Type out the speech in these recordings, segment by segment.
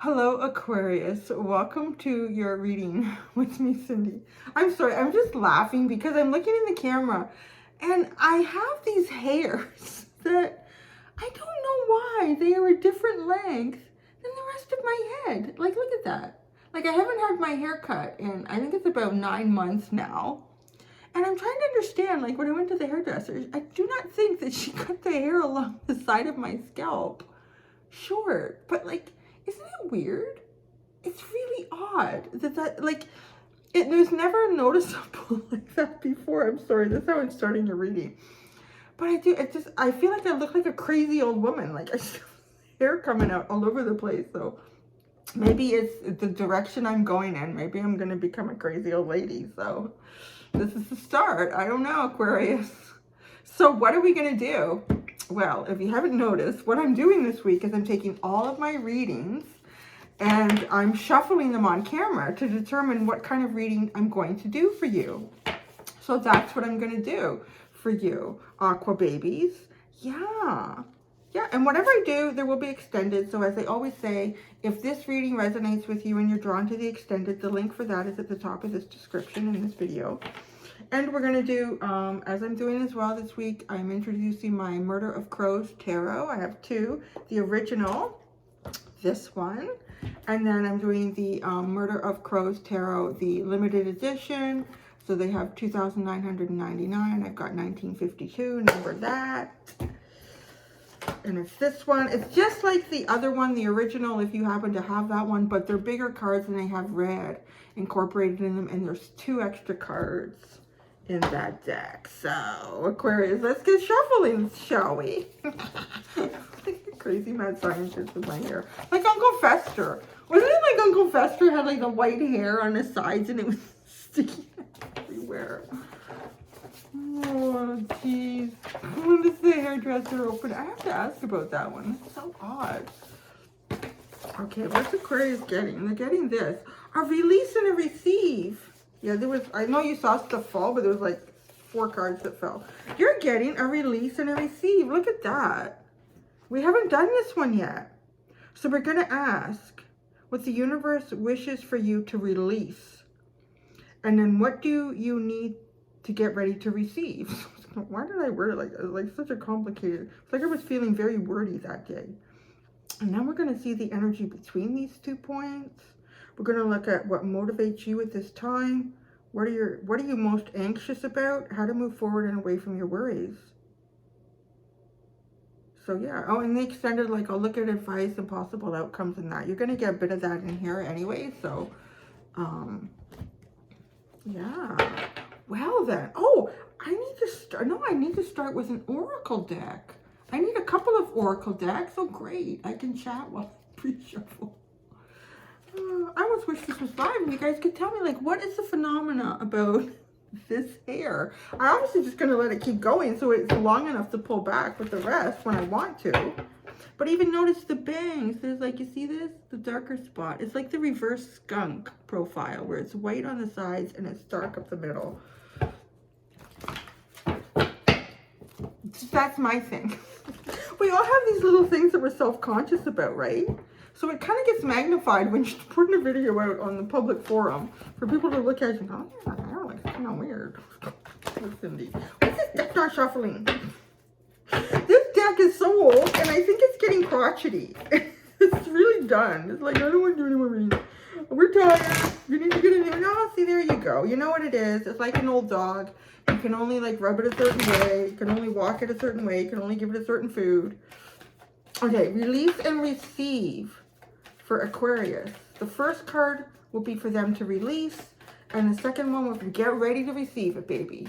Hello, Aquarius. Welcome to your reading with me, Cindy. I'm sorry, I'm just laughing because I'm looking in the camera and I have these hairs that I don't know why they are a different length than the rest of my head. Like, look at that. Like, I haven't had my hair cut in, I think it's about 9 months now. And I'm trying to understand, like, when I went to the hairdresser, I do not think that she cut the hair along the side of my scalp short, but like, isn't it weird? It's really odd that like, it was never noticeable like that before. I'm sorry, that's how I'm starting your reading. But I feel like I look like a crazy old woman. Like, I just have hair coming out all over the place. So maybe it's the direction I'm going in. Maybe I'm going to become a crazy old lady. So this is the start. I don't know, Aquarius. So what are we going to do? Well, if you haven't noticed, what I'm doing this week is I'm taking all of my readings and I'm shuffling them on camera to determine what kind of reading I'm going to do for you. So that's what I'm going to do for you, Aqua babies. Yeah, and whatever I do, there will be extended. So as I always say, if this reading resonates with you and you're drawn to the extended, the link for that is at the top of this description in this video. And we're going to do, as I'm doing as well this week, I'm introducing my Murder of Crows Tarot. I have two, the original, this one, and then I'm doing the Murder of Crows Tarot, the limited edition. So they have 2,999. I've got 1952, number that. And it's this one. It's just like the other one, the original, if you happen to have that one, but they're bigger cards and they have red incorporated in them, and there's 2 extra cards in that deck. So, Aquarius, let's get shuffling, shall we? Like a crazy mad scientist with my hair. Like Uncle Fester. Wasn't it like Uncle Fester had like the white hair on his sides and it was sticky everywhere? Oh, jeez. When does the hairdresser open? I have to ask about that one. It's so odd. Okay, what's Aquarius getting? They're getting this. A release and a receive. Yeah, there was, I know you saw stuff fall, but there was like 4 cards that fell. You're getting a release and a receive. Look at that. We haven't done this one yet. So we're going to ask what the universe wishes for you to release. And then what do you need to get ready to receive? Why did I word it like that? Like such a complicated, it's like I was feeling very wordy that day. And then we're going to see the energy between these 2 points. We're going to look at what motivates you at this time. What are you most anxious about? How to move forward and away from your worries. So yeah. Oh, and they extended, like, I'll look at advice and possible outcomes and that. You're going to get a bit of that in here anyway. So, yeah. Well then. Oh, I need to start. No, I need to start with an oracle deck. I need a couple of oracle decks. Oh, great. I can chat while I pre-shuffle. I almost wish this was live and you guys could tell me, like, what is the phenomena about this hair? I'm obviously just going to let it keep going so it's long enough to pull back with the rest when I want to. But even notice the bangs. There's, like, you see this? The darker spot. It's like the reverse skunk profile where it's white on the sides and it's dark up the middle. That's my thing. We all have these little things that we're self-conscious about, right? So it kind of gets magnified when you're putting a video out on the public forum for people to look at you and go, oh, yeah, I don't like, it's kind of weird. Cindy, what's this deck not shuffling? This deck is so old and I think it's getting crotchety. It's really done. It's like, I don't want to do any more reading. We're tired. You need to get a new. No, see, there you go. You know what it is. It's like an old dog. You can only, like, rub it a certain way. You can only walk it a certain way. You can only give it a certain food. Okay, release and receive for Aquarius. The first card will be for them to release, and the second one will be get ready to receive it, baby.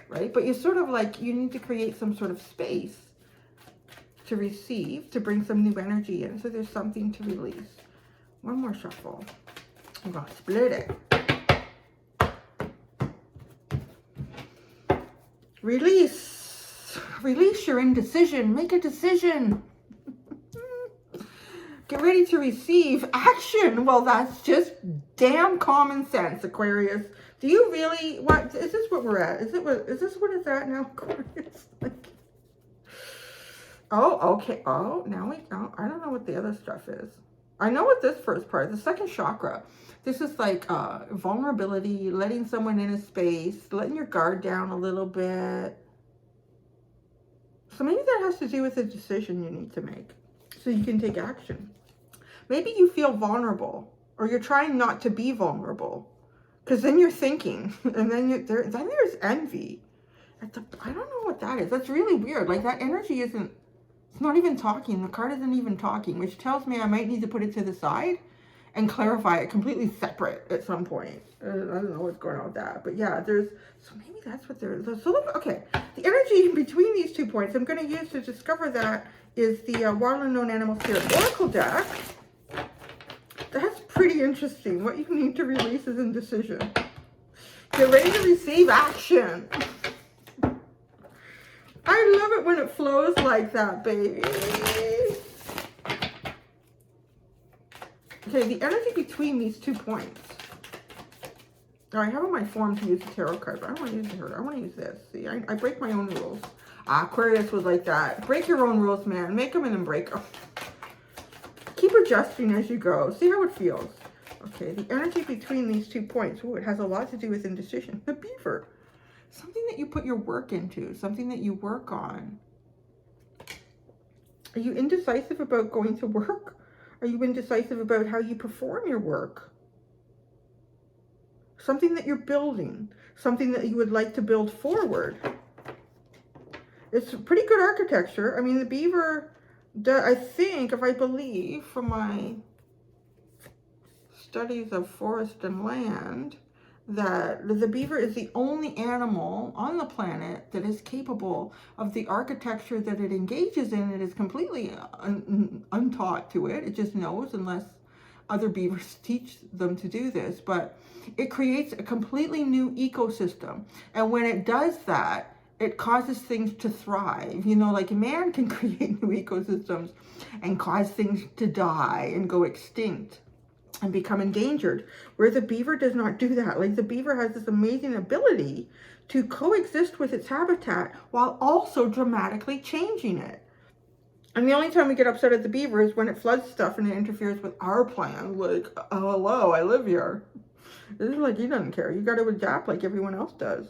Right? But you sort of like, you need to create some sort of space to receive, to bring some new energy in. So there's something to release. One more shuffle. I'm going to split it. Release. Release your indecision. Make a decision. Get ready to receive action. Well, that's just damn common sense, Aquarius. Do you really, what, is this what we're at? Is this what it's at now, Aquarius? Like, oh, okay. Oh, now I don't know what the other stuff is. I know what this first part, the second chakra. This is like vulnerability, letting someone in a space, letting your guard down a little bit. So maybe that has to do with a decision you need to make so you can take action. Maybe you feel vulnerable, or you're trying not to be vulnerable, because then you're thinking, and then there's envy. I don't know what that is. That's really weird. Like that energy isn't, it's not even talking. The card isn't even talking, which tells me I might need to put it to the side and clarify it completely separate at some point. I don't know what's going on with that. But yeah, so maybe that's what there is. So look, okay, the energy between these 2 points I'm going to use to discover that is the Wild Unknown Animal Spirit Oracle deck. That's pretty interesting. What you need to release is indecision. Get ready to receive action. I love it when it flows like that, baby. Okay, the energy between these 2 points. Now, I have on my form to use the tarot card, but I don't want to use her. I want to use this. See, I break my own rules. Aquarius was like that. Break your own rules, man. Make them and then break them. Keep adjusting as you go. See how it feels. Okay, the energy between these 2 points. Ooh, it has a lot to do with indecision. The beaver. Something that you put your work into. Something that you work on. Are you indecisive about going to work? Are you indecisive about how you perform your work? Something that you're building. Something that you would like to build forward. It's pretty good architecture. I mean, the beaver, I think, if I believe from my studies of forest and land, that the beaver is the only animal on the planet that is capable of the architecture that it engages in. It is completely untaught to it. It just knows, unless other beavers teach them to do this. But it creates a completely new ecosystem. And when it does that, it causes things to thrive. You know, like a man can create new ecosystems and cause things to die and go extinct and become endangered, where the beaver does not do that. Like the beaver has this amazing ability to coexist with its habitat while also dramatically changing it. And the only time we get upset at the beaver is when it floods stuff and it interferes with our plan. Like, oh, hello, I live here. This is like, he doesn't care. You got to adapt like everyone else does.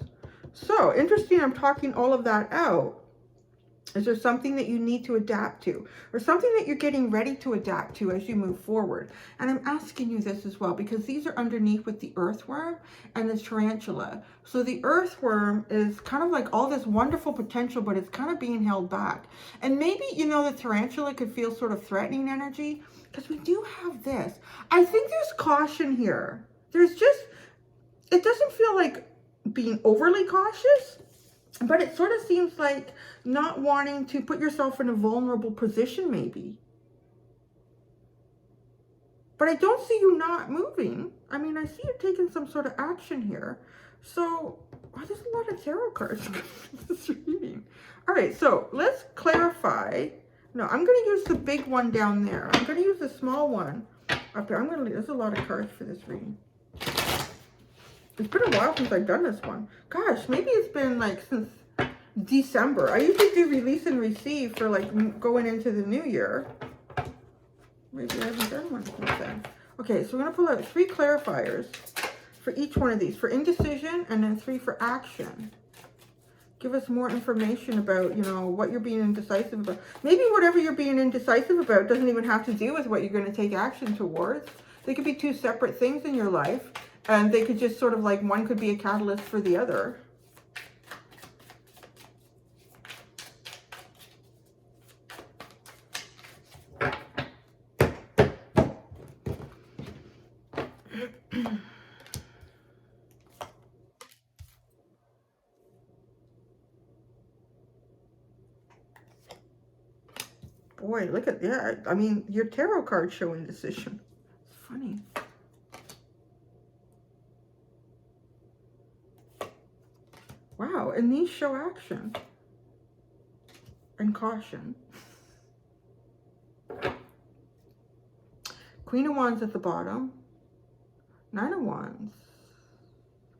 So interesting, I'm talking all of that out. Is there something that you need to adapt to, or something that you're getting ready to adapt to as you move forward? And I'm asking you this as well, because these are underneath with the earthworm and the tarantula. So the earthworm is kind of like all this wonderful potential, but it's kind of being held back. And maybe, you know, the tarantula could feel sort of threatening energy, because we do have this. I think there's caution here. There's just, it doesn't feel like being overly cautious, but it sort of seems like not wanting to put yourself in a vulnerable position, maybe. But I don't see you not moving. I mean, I see you taking some sort of action here. So, oh, there's a lot of tarot cards in this reading. All right, so let's clarify. No, I'm going to use the big one down there. I'm going to use the small one up there. There's a lot of cards for this reading. It's been a while since I've done this one. Gosh, maybe it's been like since December. I usually do release and receive for like going into the new year. Maybe I haven't done one since then. Okay, so we're going to pull out 3 clarifiers for each one of these. For indecision, and then 3 for action. Give us more information about, you know, what you're being indecisive about. Maybe whatever you're being indecisive about doesn't even have to do with what you're going to take action towards. They could be 2 separate things in your life. And they could just sort of like, one could be a catalyst for the other. Boy, look at that. I mean, your tarot cards show indecision. It's funny. Wow, and these show action and caution. Queen of Wands at the bottom. 9 of Wands.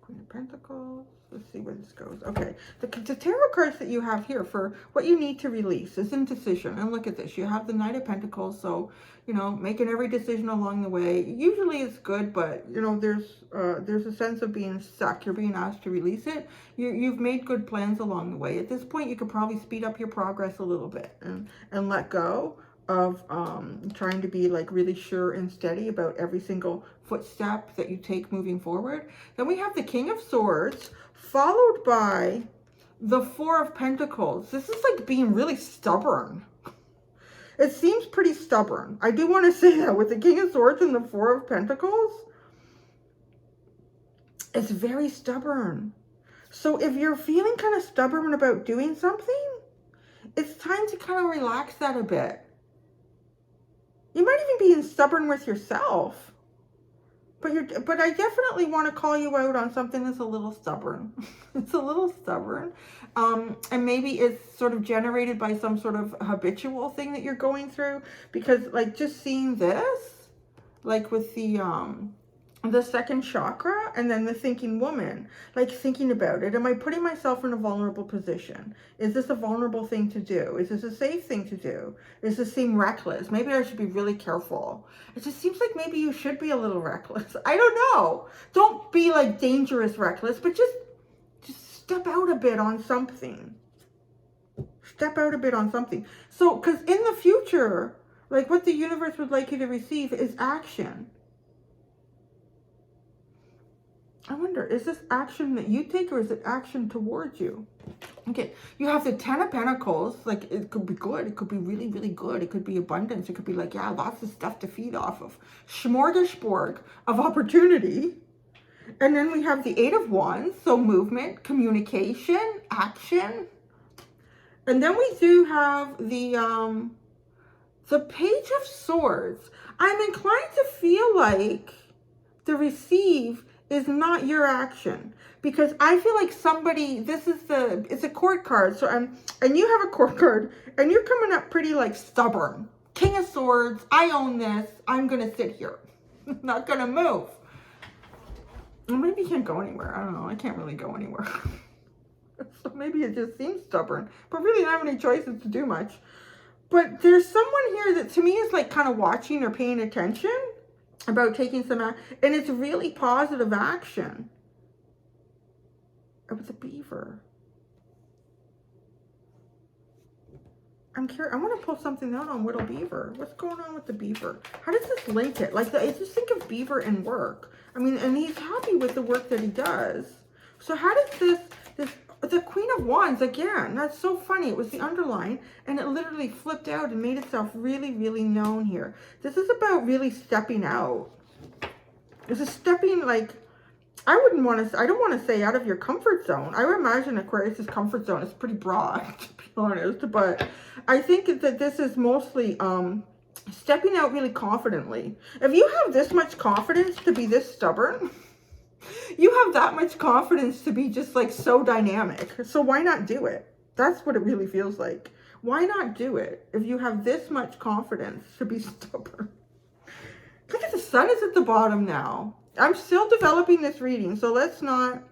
Queen of of Pentacles. Let's see where this goes. Okay, the tarot cards that you have here for what you need to release is indecision. And look at this. You have the Knight of Pentacles. So, you know, making every decision along the way. Usually it's good, but, you know, there's a sense of being stuck. You're being asked to release it. You've made good plans along the way. At this point, you could probably speed up your progress a little bit and let go of trying to be like really sure and steady about every single footstep that you take moving forward. Then we have the King of Swords, followed by the Four of Pentacles. This is like being really stubborn. It seems pretty stubborn. I do want to say that with the King of Swords and the Four of Pentacles, it's very stubborn. So if you're feeling kind of stubborn about doing something, it's time to kind of relax that a bit. You might even be stubborn with yourself. But I definitely want to call you out on something that's a little stubborn. It's a little stubborn. And maybe it's sort of generated by some sort of habitual thing that you're going through. Because like just seeing this, like with the second chakra and then the thinking woman, like thinking about it. Am I putting myself in a vulnerable position? Is this a vulnerable thing to do? Is this a safe thing to do? Does this seem reckless? Maybe I should be really careful. It just seems like maybe you should be a little reckless. I don't know. Don't be like dangerous reckless, but just step out a bit on something. Step out a bit on something. So, because in the future, like what the universe would like you to receive is action. I wonder, is this action that you take or is it action towards you? Okay, you have the Ten of Pentacles. Like, it could be good. It could be really, really good. It could be abundance. It could be like, yeah, lots of stuff to feed off of. Smorgasbord of opportunity. And then we have the Eight of Wands. So movement, communication, action. And then we do have the Page of Swords. I'm inclined to feel like the receive is not your action, because I feel like somebody, it's a court card. So and you have a court card and you're coming up pretty like stubborn. King of Swords, I own this. I'm going to sit here. Not going to move. Well, maybe you can't go anywhere. I don't know. I can't really go anywhere. So maybe it just seems stubborn, but really don't have any choices to do much. But there's someone here that to me is like kind of watching or paying attention about taking some action, and it's really positive action. It was a beaver. I'm curious. I want to pull something out on Little Beaver. What's going on with the beaver? How does this link it? Like, I just think of beaver and work. I mean, and he's happy with the work that he does. So how does the Queen of Wands, again, that's so funny. It was the underline, and it literally flipped out and made itself really, really known here. This is about really stepping out. This is stepping, like, I don't want to say out of your comfort zone. I would imagine Aquarius's comfort zone is pretty broad, to be honest. But I think that this is mostly stepping out really confidently. If you have this much confidence to be this stubborn, you have that much confidence to be just like so dynamic. So why not do it? That's what it really feels like. Why not do it if you have this much confidence to be stubborn? Look at the sun is at the bottom now. I'm still developing this reading, so let's not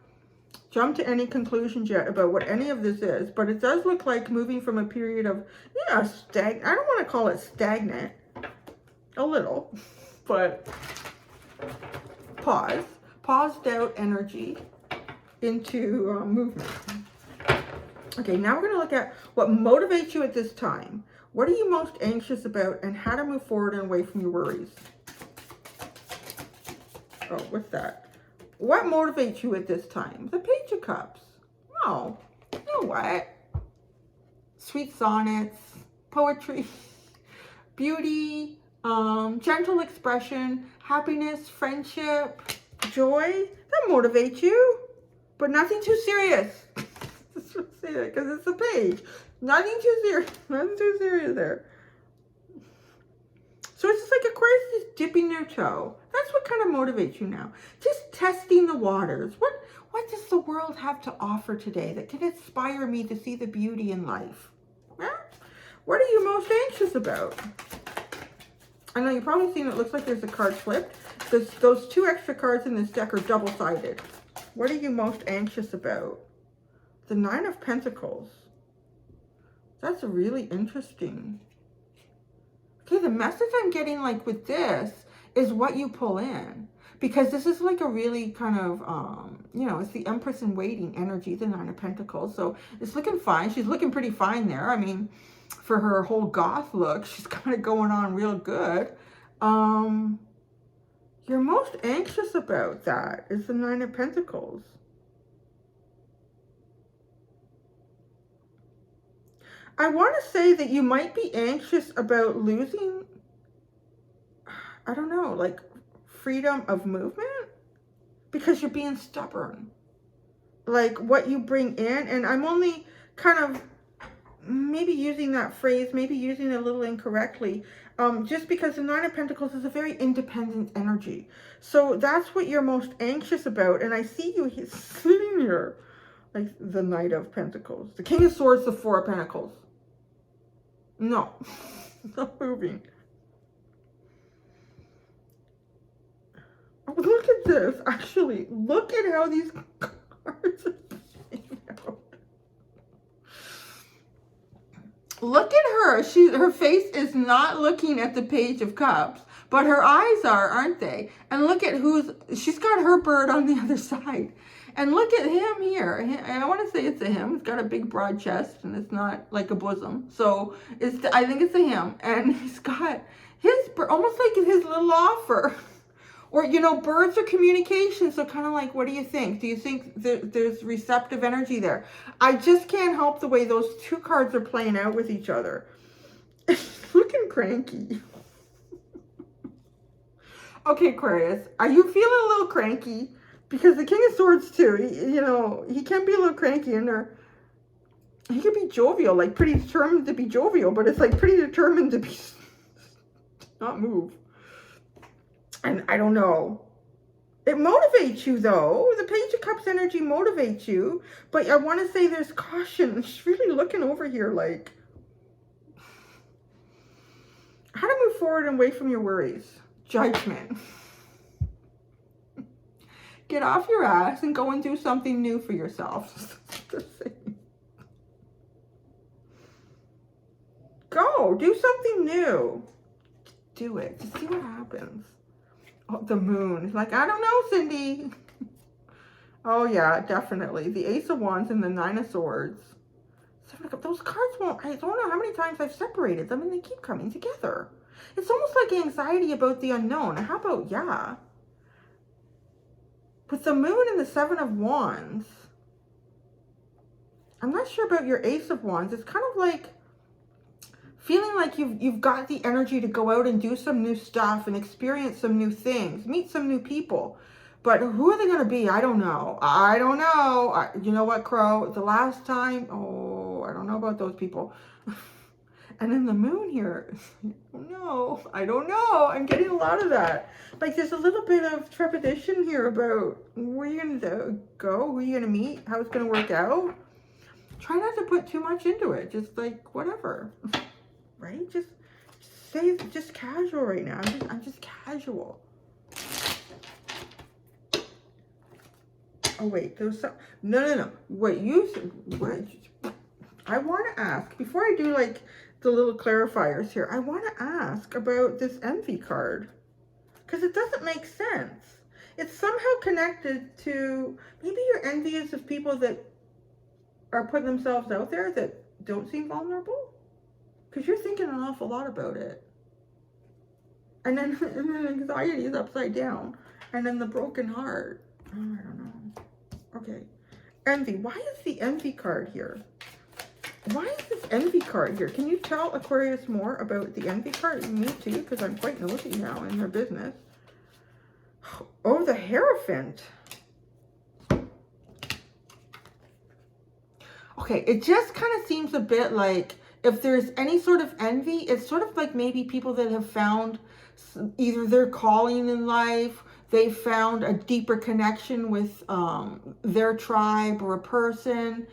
jump to any conclusions yet about what any of this is. But it does look like moving from a period of, yeah, I don't want to call it stagnant. A little. But paused out energy into movement. Okay, now we're going to look at what motivates you at this time. What are you most anxious about and how to move forward and away from your worries? Oh, what's that? What motivates you at this time? The Page of Cups. Oh, you know what? Sweet sonnets, poetry, beauty, gentle expression, happiness, friendship, joy. That motivates you, but nothing too serious. Let's say that because it's a page. Nothing too serious. Nothing too serious there. So it's just like Aquarius just dipping their toe. That's what kind of motivates you now. Just testing the waters. What does the world have to offer today that can inspire me to see the beauty in life? Yeah? What are you most anxious about? I know you've probably seen it looks like there's a card flipped. Those two extra cards in this deck are double-sided. What are you most anxious about? The Nine of Pentacles. That's really interesting. Okay, the message I'm getting like with this is what you pull in. Because this is like a really kind of, you know, it's the Empress in waiting energy, the Nine of Pentacles. So it's looking fine. She's looking pretty fine there. I mean, for her whole goth look, she's kind of going on real good. You're most anxious about that is the Nine of Pentacles. I want to say that you might be anxious about losing, I don't know, like freedom of movement because you're being stubborn. Like what you bring in, and I'm only kind of maybe using that phrase, maybe using it a little incorrectly, just because the Nine of Pentacles is a very independent energy. So that's what you're most anxious about. And I see you sitting here like the Knight of Pentacles, the King of Swords, the Four of Pentacles. No, not moving. Oh, look at this. Actually, look at how these cards are playing out. Look at her. Her face is not looking at the Page of Cups, but her eyes are, aren't they? And look at she's got her bird on the other side. And look at him here. I want to say it's a him. He's got a big broad chest and it's not like a bosom. So I think it's a him. And he's got his, almost like his little offer. Or, you know, birds are communication. So kind of like, what do you think? Do you think there's receptive energy there? I just can't help the way those two cards are playing out with each other. It's looking cranky. Okay, Aquarius, are you feeling a little cranky? Because the King of Swords too, you know, he can be a little cranky in there. He could be jovial, like pretty determined to be jovial, but it's like pretty determined to be not move. And I don't know. It motivates you though. The Page of Cups energy motivates you. But I want to say there's caution. She's really looking over here like how to move forward and away from your worries. Judgment. Get off your ass and go and do something new for yourself. Go, do something new. Do it. Just see what happens. Oh, the moon. Like, I don't know, Cindy. Oh, yeah, definitely. The Ace of Wands and the Nine of Swords. Those cards won't, I don't know how many times I've separated them and they keep coming together. It's almost like anxiety about the unknown. How about, yeah. With the moon and the Seven of Wands, I'm not sure about your Ace of Wands. It's kind of like feeling like you've got the energy to go out and do some new stuff and experience some new things, meet some new people. But who are they going to be? I don't know. I don't know. You know what, Crow? The last time, oh, I don't know about those people. And then the moon here, no, I don't know. I'm getting a lot of that. Like there's a little bit of trepidation here about where you're going to go, who you're going to meet, how it's going to work out. Try not to put too much into it. Just like whatever, right? Just say just casual right now. I'm just casual. Oh wait, there's some. No. Wait, what? I want to ask before I do like the little clarifiers here. I want to ask about this envy card because it doesn't make sense. It's somehow connected to maybe you're envious of people that are putting themselves out there that don't seem vulnerable because you're thinking an awful lot about it. And then anxiety is upside down, and then the broken heart. Oh, I don't know. Okay, envy. Why is the envy card here? Why is this envy card here? Can you tell Aquarius more about the envy card? Me too, because I'm quite nosy now in her business. Oh, the Hierophant. Okay, it just kind of seems a bit like if there's any sort of envy, it's sort of like maybe people that have found either their calling in life, they found a deeper connection with their tribe or a person.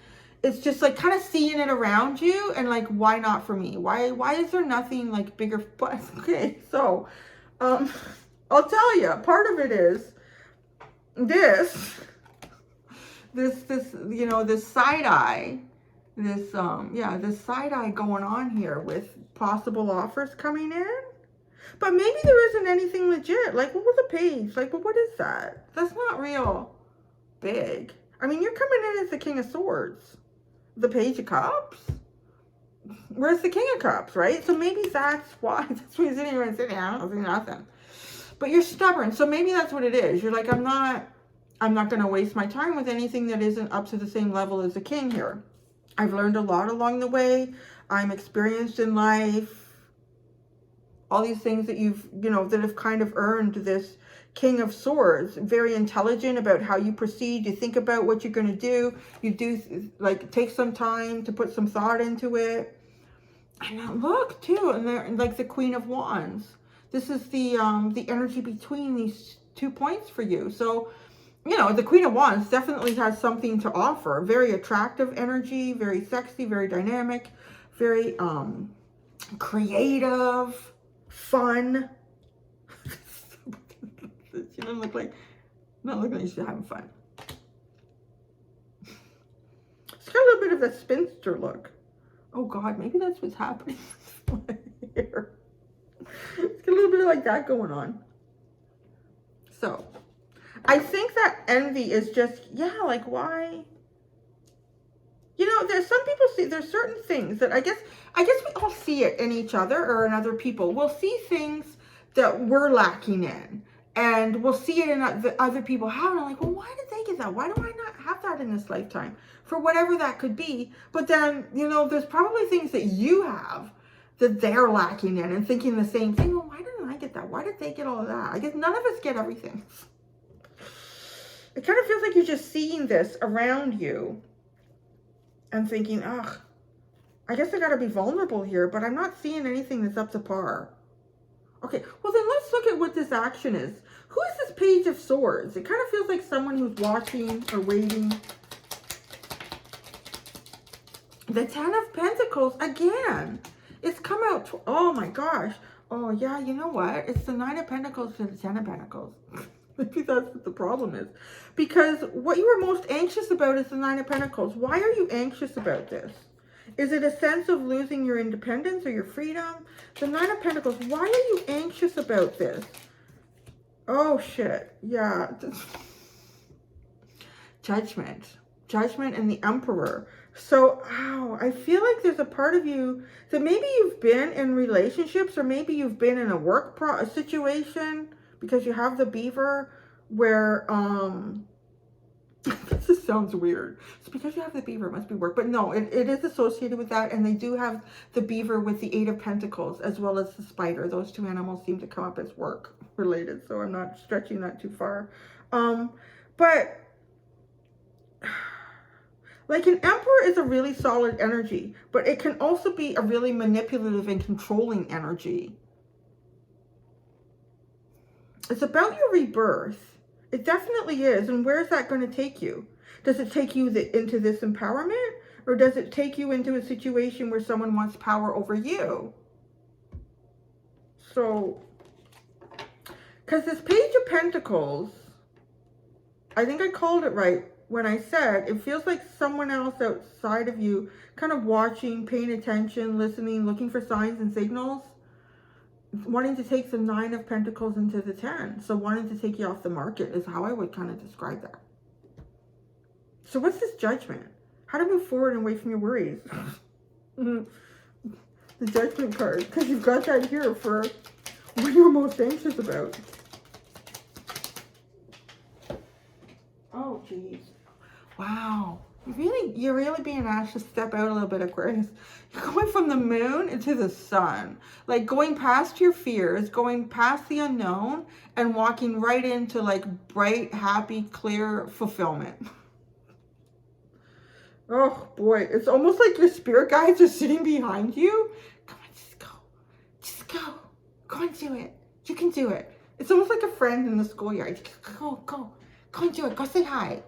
It's just like kind of seeing it around you and like, why not for me? Why is there nothing like bigger? But okay, so I'll tell you, part of it is this. you know, this side eye, this side eye going on here with possible offers coming in. But maybe there isn't anything legit. Like, what was the page? Like, well, what is that? That's not real big. I mean, you're coming in as the King of Swords. The Page of Cups? Where's the King of Cups, right? So maybe that's why. That's why you're sitting here and sitting, I don't see nothing. But you're stubborn. So maybe that's what it is. You're like, I'm not going to waste my time with anything that isn't up to the same level as the King here. I've learned a lot along the way. I'm experienced in life. All these things that you've, you know, that have kind of earned this King of Swords. Very intelligent about how you proceed. You think about what you're going to do. You do, like, take some time to put some thought into it. And look, too, and they're like the Queen of Wands. This is the energy between these 2 points for you. So, you know, the Queen of Wands definitely has something to offer. Very attractive energy, very sexy, very dynamic, very creative, fun. She doesn't look like, not looking like she's having fun. She's got a little bit of a spinster look. Oh God, maybe that's what's happening here. It's got a little bit like that going on. So, I think that envy is just, yeah, like why? You know, there's some people see, there's certain things that I guess we all see it in each other or in other people. We'll see things that we're lacking in. And we'll see it in other people having. I'm like, well, why did they get that? Why do I not have that in this lifetime? For whatever that could be. But then, you know, there's probably things that you have that they're lacking in and thinking the same thing. Well, why didn't I get that? Why did they get all of that? I guess none of us get everything. It kind of feels like you're just seeing this around you and thinking, ugh, I guess I got to be vulnerable here, but I'm not seeing anything that's up to par. Okay, well then let's look at what this action is. Who is this Page of Swords? It kind of feels like someone who's watching or waiting. The Ten of Pentacles, again. It's come out, oh my gosh. Oh yeah, you know what? It's the Nine of Pentacles to the Ten of Pentacles. Maybe that's what the problem is. Because what you were most anxious about is the Nine of Pentacles. Why are you anxious about this? Is it a sense of losing your independence or your freedom? The Nine of Pentacles, why are you anxious about this? Oh, shit. Yeah. Judgment. Judgment and the Emperor. So, ow, I feel like there's a part of you that maybe you've been in relationships or maybe you've been in a work situation because you have the beaver where, this just sounds weird. It's because you have the beaver, it must be work. But no, it is associated with that. And they do have the beaver with the Eight of Pentacles as well as the spider. Those two animals seem to come up as work related. So I'm not stretching that too far. But like an Emperor is a really solid energy. But it can also be a really manipulative and controlling energy. It's about your rebirth. It definitely is. And where is that going to take you? Does it take you into this empowerment? Or does it take you into a situation where someone wants power over you? So, because this Page of Pentacles, I think I called it right when I said it feels like someone else outside of you kind of watching, paying attention, listening, looking for signs and signals. Wanting to take the Nine of Pentacles into the 10. So wanting to take you off the market is how I would kind of describe that. So what's this Judgment? How to move forward and away from your worries. The Judgment card. Because you've got that here for what you're most anxious about. Oh, geez. Wow. You're really being asked to step out a little bit, Aquarius. You're going from the moon into the sun. Like going past your fears, going past the unknown, and walking right into like bright, happy, clear fulfillment. Oh boy, it's almost like your spirit guides are sitting behind you. Come on, just go. Just go. Go and do it. You can do it. It's almost like a friend in the schoolyard. Go. Go and do it. Go say hi.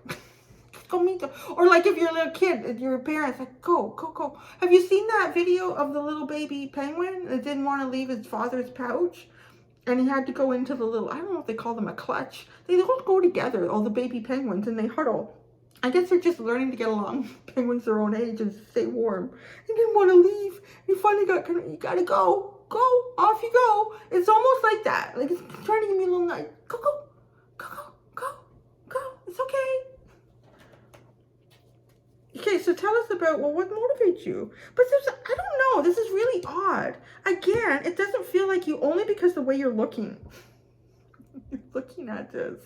Go meet them. Or like if you're a little kid, your parents like, go. Have you seen that video of the little baby penguin that didn't want to leave his father's pouch? And he had to go into the little, I don't know if they call them a clutch. They all go together, all the baby penguins, and they huddle. I guess they're just learning to get along. Penguins their own age and stay warm. You didn't want to leave. You finally you gotta go. Go. Off you go. It's almost like that. Like it's trying to give me a little night. Go, go. Go, go, go, go. It's okay. Okay, so tell us about, well, what motivates you? But I don't know. This is really odd. Again, it doesn't feel like you only because the way you're looking. You're looking at this.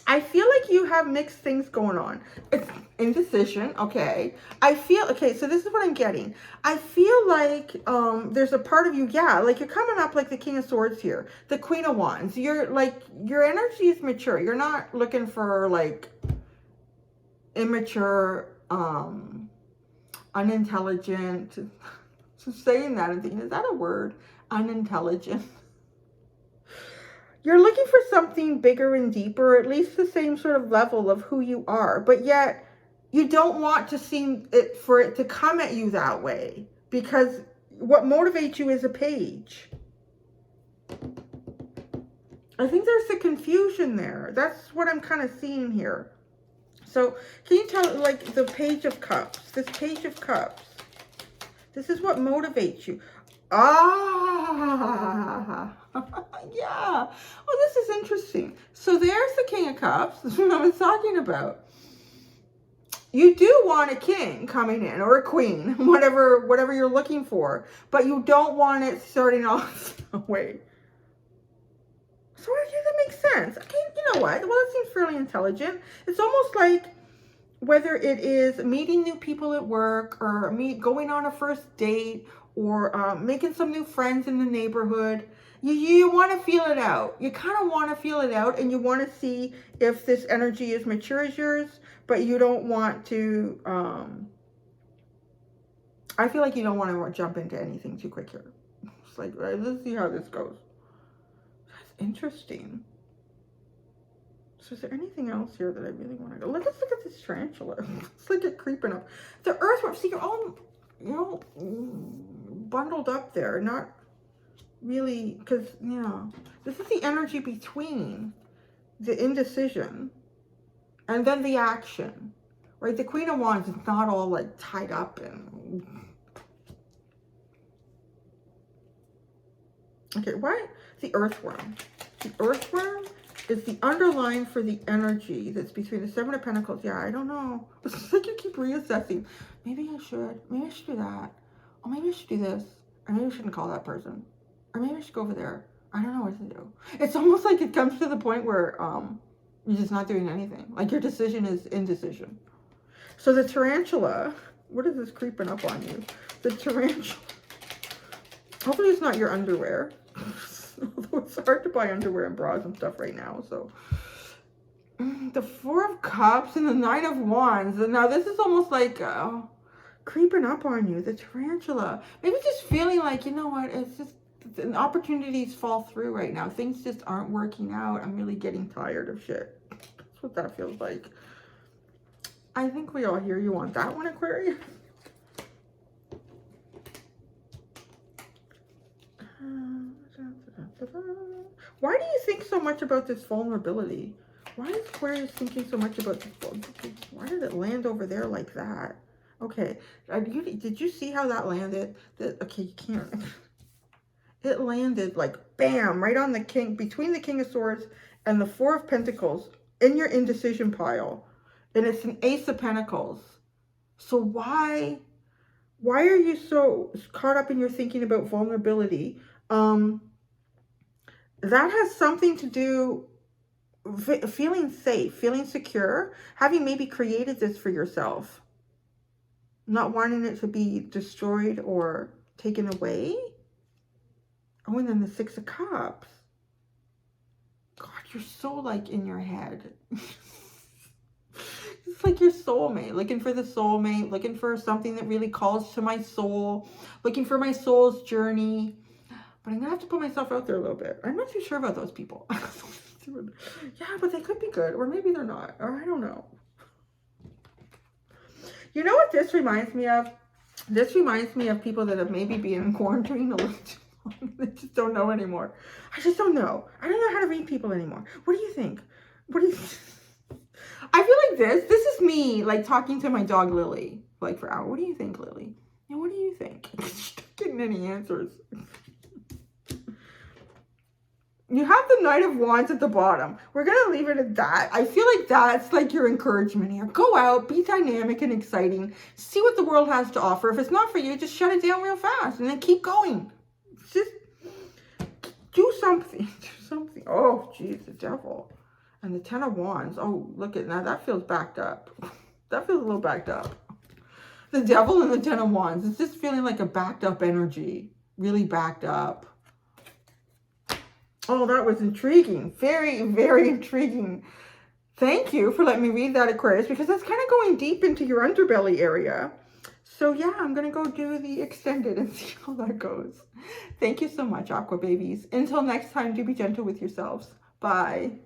I feel like you have mixed things going on. It's indecision, okay. I feel, okay, so this is what I'm getting. I feel like there's a part of you, yeah, like you're coming up like the King of Swords here, the Queen of Wands. You're like, your energy is mature. You're not looking for like immature, unintelligent. So saying that, I'm thinking, is that a word? Unintelligent. You're looking for something bigger and deeper, at least the same sort of level of who you are, but yet you don't want to seem it for it to come at you that way, because what motivates you is a page. I think there's a confusion there. That's what I'm kind of seeing here. So can you tell, like the Page of Cups, this Page of Cups, this is what motivates you. Ah, yeah. Oh, this is interesting. So there's the King of Cups. This is what I was talking about. You do want a king coming in, or a queen, whatever you're looking for, but you don't want it starting off that way. So I think that makes sense. Okay, you know what? Well, it seems fairly intelligent. It's almost like whether it is meeting new people at work, or going on a first date, or making some new friends in the neighborhood. You want to feel it out. You kind of want to feel it out, and you want to see if this energy is mature as yours, but you don't want to, I feel like you don't want to jump into anything too quick here. It's like, right, let's see how this goes. That's interesting. So is there anything else here that I really want to go? Let's look at this tarantula. It's like it creeping up. The earthworm, see, you're all, bundled up there, not really, because, yeah, this is the energy between the indecision and then the action, right? The Queen of Wands is not all like tied up and, okay, why? The earthworm. The earthworm is the underline for the energy that's between the Seven of Pentacles. Yeah, I don't know. It's like you keep reassessing. Maybe I should do that. Oh, maybe I should do this. Or maybe I shouldn't call that person. Or maybe I should go over there. I don't know what to do. It's almost like it comes to the point where you're just not doing anything. Like your decision is indecision. So the tarantula, what is this creeping up on you? The tarantula. Hopefully it's not your underwear. Although it's hard to buy underwear and bras and stuff right now. So the Four of Cups and the Nine of Wands. And now this is almost like creeping up on you, the tarantula. Maybe just feeling like, you know what, it's just opportunities fall through right now. Things just aren't working out. I'm really getting tired of shit. That's what that feels like. I think we all hear you on that one, Aquarius. Why do you think so much about this vulnerability? Why is Aquarius thinking so much about this? Why did it land over there like that? Okay, did you see how that landed? Okay, you can't. It landed like bam, right on the king, between the King of Swords and the Four of Pentacles in your indecision pile. And it's an Ace of Pentacles. So why are you so caught up in your thinking about vulnerability? That has something to do feeling safe, feeling secure, having maybe created this for yourself, not wanting it to be destroyed or taken away. Oh, and then the Six of Cups. God, you're so like in your head. It's like your soulmate, looking for the soulmate, looking for something that really calls to my soul, looking for my soul's journey. But I'm going to have to put myself out there a little bit. I'm not too sure about those people. Yeah, but they could be good, or maybe they're not, or I don't know. You know what this reminds me of? This reminds me of people that have maybe been in quarantine a little too long. They just don't know anymore. I just don't know. I don't know how to read people anymore. What do you think? What do you I feel like this is me, like, talking to my dog, Lily, like, for hours. What do you think, Lily? And what do you think? She's not getting any answers. You have the Knight of Wands at the bottom. We're going to leave it at that. I feel like that's like your encouragement here. Go out, be dynamic and exciting. See what the world has to offer. If it's not for you, just shut it down real fast and then keep going. Just do something. Do something. Oh, geez, the Devil. And the Ten of Wands. Oh, look at that. That feels backed up. That feels a little backed up. The Devil and the Ten of Wands. It's just feeling like a backed up energy. Really backed up. Oh, that was intriguing. Very, very intriguing. Thank you for letting me read that, Aquarius, because that's kind of going deep into your underbelly area. So yeah, I'm going to go do the extended and see how that goes. Thank you so much, Aqua Babies. Until next time, do be gentle with yourselves. Bye.